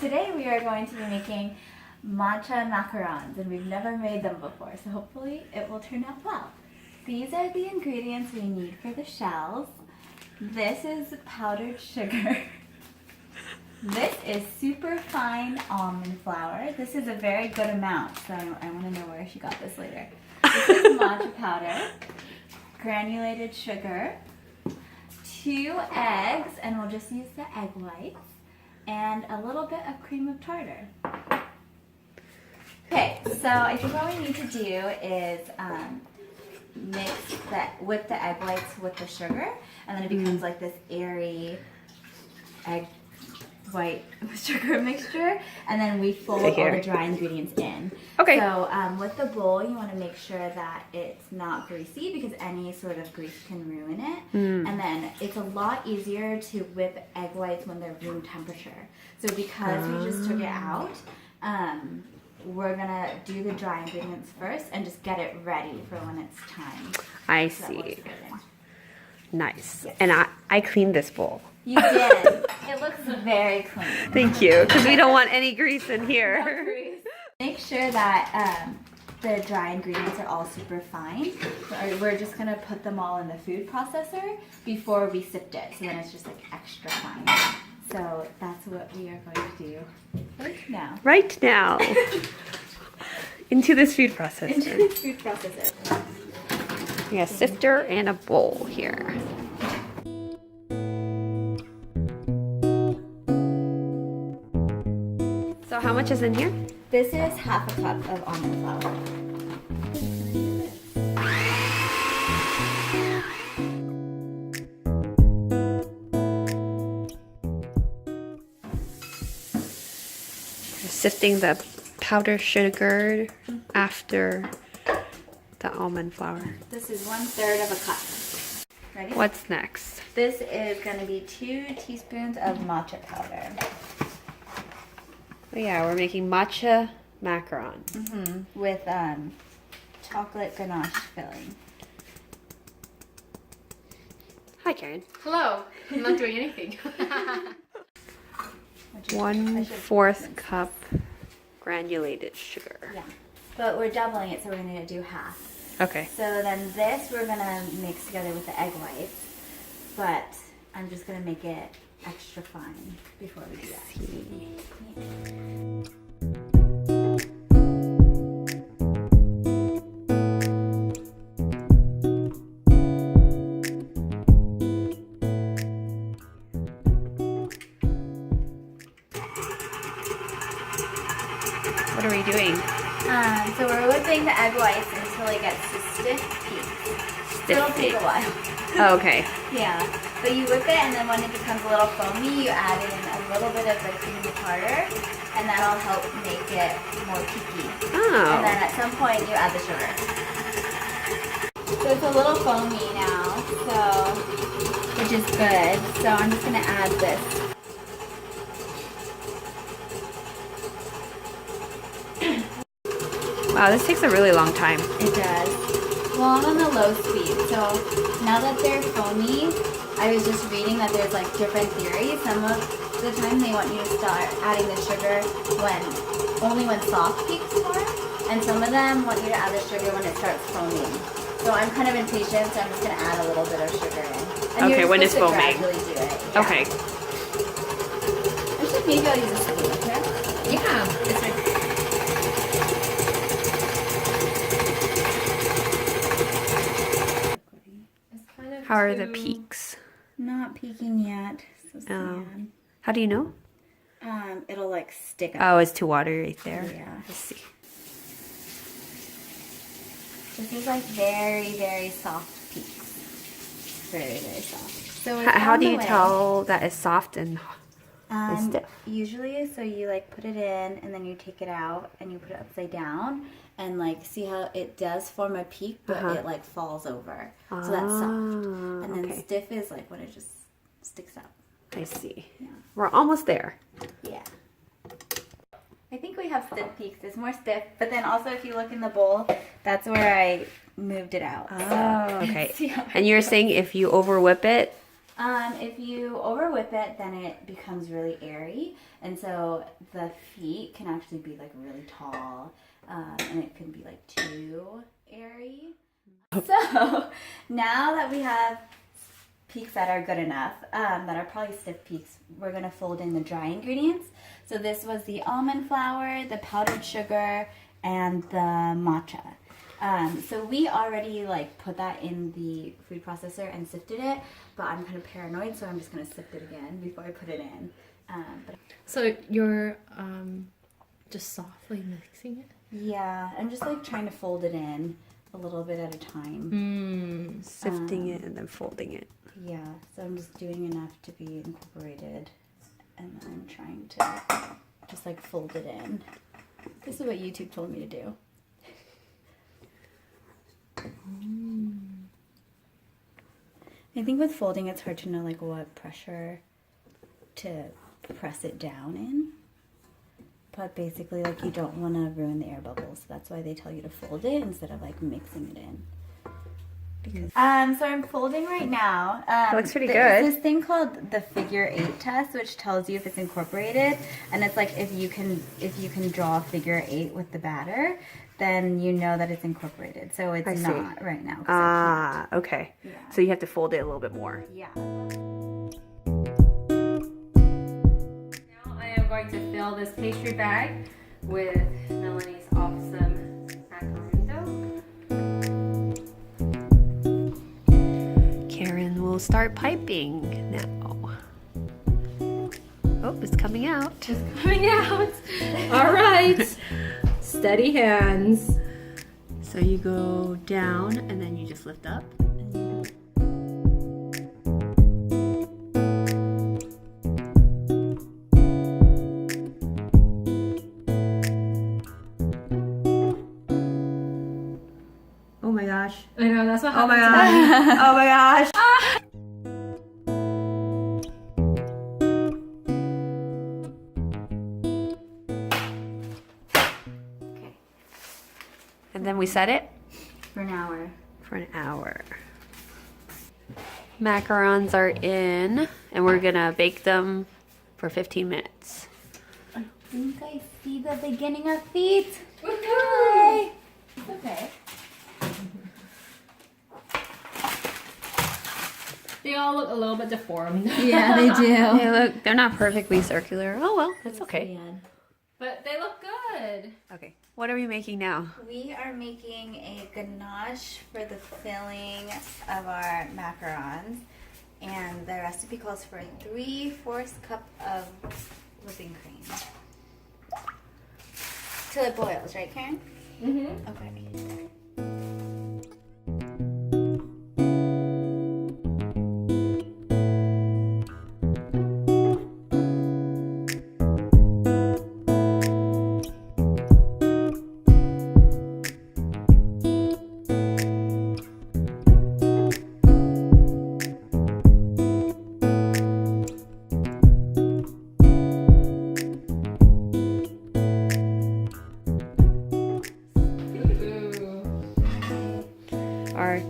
Today we are going to be making matcha macarons, and we've never made them before, so hopefully it will turn out well. These are the ingredients we need for the shells. This is powdered sugar. This is super fine almond flour. This is a very good amount, so I want to know where she got this later. This is matcha powder, granulated sugar, 2 eggs, and we'll just use the egg whites, and a little bit of cream of tartar. Okay, so I think what we need to do is whip the egg whites with the sugar, and then it becomes like this airy egg white sugar mixture, and then we fold all the dry ingredients in. Okay. So with the bowl, you want to make sure that it's not greasy because any sort of grease can ruin it. And then it's a lot easier to whip egg whites when they're room temperature. So because we just took it out, we're gonna do the dry ingredients first and just get it ready for when it's time. I see. Nice. Yes. And I cleaned this bowl. You did. It looks very clean. Thank you, because we don't want any grease in here. No grease. Make sure that the dry ingredients are all super fine. We're just gonna put them all in the food processor before we sift it, so then it's just like extra fine. So that's what we are going to do right now. Right now. Into this food processor. Into the food processor. We have a sifter and a bowl here. So how much is in here? This is half a cup of almond flour. Sifting the powdered sugar after the almond flour. This is 1/3 of a cup. Ready? What's next? This is going to be 2 teaspoons of matcha powder. Oh yeah, we're making matcha macarons. With chocolate ganache filling. Hi, Karen. Hello. I'm not doing anything. 1/4 cup granulated sugar. Yeah, but we're doubling it, so we're going to do half. Okay. So then this we're going to mix together with the egg whites, but I'm just going to make it extra fine before we do that. What are we doing? So we're whipping the egg whites until it gets to stiff peaks. It'll take a while. Oh, okay. Yeah, but you whip it, and then when it becomes a little foamy, you add in a little bit of the cream of tartar, and that'll help make it more peaky. Oh. And then at some point, you add the sugar. So it's a little foamy now, which is good. So I'm just gonna add this. Wow, this takes a really long time. It does. Well, I'm on the low speed, so now that they're foamy, I was just reading that there's like different theories. Some of the time they want you to start adding the sugar only when soft peaks form, and some of them want you to add the sugar when it starts foaming. So I'm kind of impatient, so I'm just going to add a little bit of sugar in. And Okay, when it's foaming. Gradually do it. Yeah. Okay. Actually, maybe I'll use a spoon, okay? Yeah. It's like, How are the peaks? Not peaking yet. So sad. How do you know? It'll like stick up. Oh, it's too watery right there. Yeah. I see. This is like very, very soft peaks. Very, very soft. So it's How on do the you way. tell that it's soft and stiff? Usually, so you like put it in and then you take it out and you put it upside down and like see how it does form a peak, but it like falls over. So that's soft. And then stiff is like when it just sticks up. I see. Yeah. We're almost there. Yeah. I think we have stiff peaks. It's more stiff, but then also if you look in the bowl, that's where I moved it out. Oh, So okay. see how And you're saying if you over whip it, If you over whip it, then it becomes really airy, and so the feet can actually be like really tall, and it can be like too airy. So now that we have peaks that are good enough, that are probably stiff peaks, we're gonna fold in the dry ingredients. So this was the almond flour, the powdered sugar, and the matcha. So we already like put that in the food processor and sifted it, but I'm kind of paranoid, so I'm just gonna sift it again before I put it in. So you're just softly mixing it? Yeah, I'm just like trying to fold it in a little bit at a time. Sifting it and then folding it. Yeah, so I'm just doing enough to be incorporated, and then I'm trying to just like fold it in. This is what YouTube told me to do. I think with folding it's hard to know like what pressure to press it down in. But basically like you don't want to ruin the air bubbles. So that's why they tell you to fold it instead of like mixing it in. Because, so I'm folding right now. It looks pretty good. There's this thing called the figure 8 test, which tells you if it's incorporated, and it's like if you can draw a figure 8 with the batter, then you know that it's incorporated. So it's not right now. Ah, okay. Yeah. So you have to fold it a little bit more. Yeah. Now I am going to fill this pastry bag with Melanie's awesome macaron dough. Karen will start piping now. Oh, it's coming out. It's coming out. All right. Steady hands. So you go down and then you just lift up. Oh my gosh. I know, that's what Oh my happened. gosh. Oh my gosh. And then we set it For an hour. for an hour. Macarons are in, and we're gonna bake them for 15 minutes. I think I see the beginning of feet. Yay! It's okay. They all look a little bit deformed. Yeah, they do. They're not perfectly circular. Oh well, that's okay. But they look good. Okay, what are we making now? We are making a ganache for the filling of our macarons, and the recipe calls for 3/4 cup of whipping cream. Till it boils, right, Karen? Mm-hmm. Okay. Our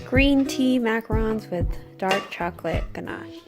green tea macarons with dark chocolate ganache.